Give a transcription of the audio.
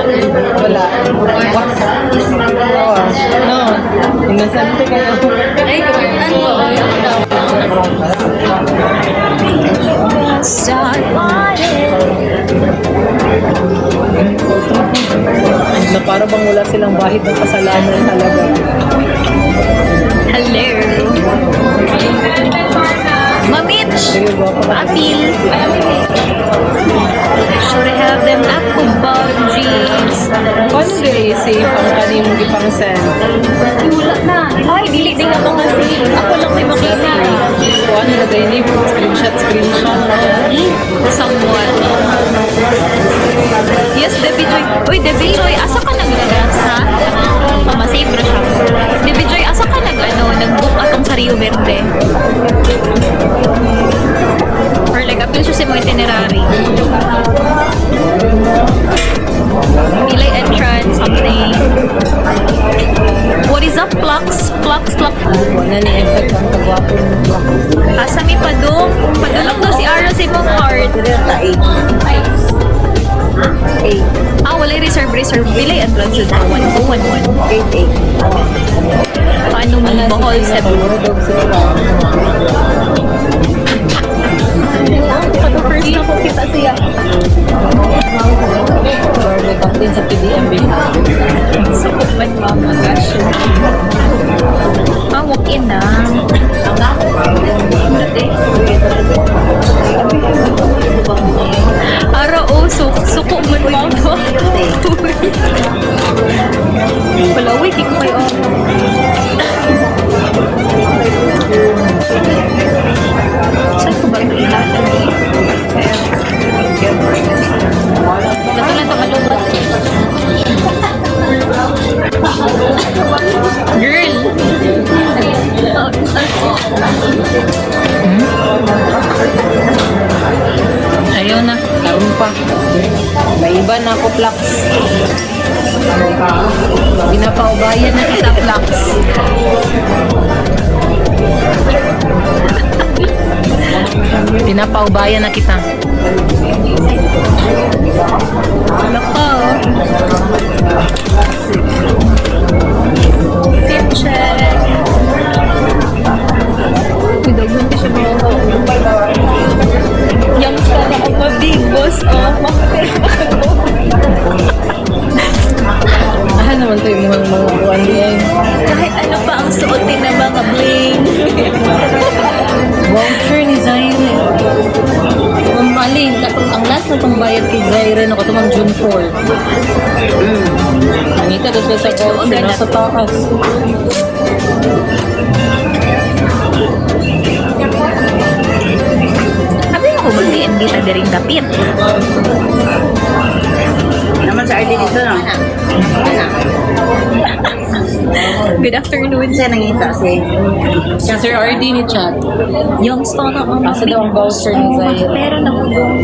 Wala. No. Inosente kayo. Ay, ano ba? Start Na para bang wala silang bahid ng kasalanan talaga. Hello. Mamits. Apil. Should I have them apple bottom jeans? Paano di safe ang kanimong ipang-send? Wala na. Ay, dili din ako kasi. Ako lang may makita. So ano na tayo ni? Screenshot. Somewhat. Yes, Debbie Joy. Uy, Debbie Joy, asa ka nag-rasa? Pamasave na siya. Debbie Joy, asa ka nag-book atong sa Rio Verde? Or like, apil siya sa mga itinerary. Pilay entrance, something. What is up, Plux? Plux. Wala ni effect ang kagwapo ng block. Asa mi padung? Padulog na si Aaron sa imong heart. Wala reserve. Pilay entrance yun. 1211. 88. Paano mo Bohol sa first na ko kita siya. Birthday captain sa PDMB. Sakot ba mama? Gosh. Walk-in na. Ara suko mo mama. Wala, wait, di ko kayo. Saan ko ba ito ilatan eh? Ito na ito malubat. Girl! Ayaw na. Karoon pa. May iba na ako, Plux. Pinapaubayan na kita, Plux. Pinapaubayan na kita. Nako. Fit check. Pidagman ko siya mga yung ka na ako big boss. Naman ito yung mga buwan din. Kahit ano pa ang suotin ng mga bling. Voucher ni Zaire. Maling, ang last na itong bayad kay Zaire na katumang June 4. Nangita doon sa voucher, nasa taas. Sabi ako mag-DND sa daring dapit. Naman sa early dito, no? Good afternoon. Siya nangita si Sir RD ni Chat. Yung stone ako. Asa daw ang voucher ni Zaire? Pero naku doon.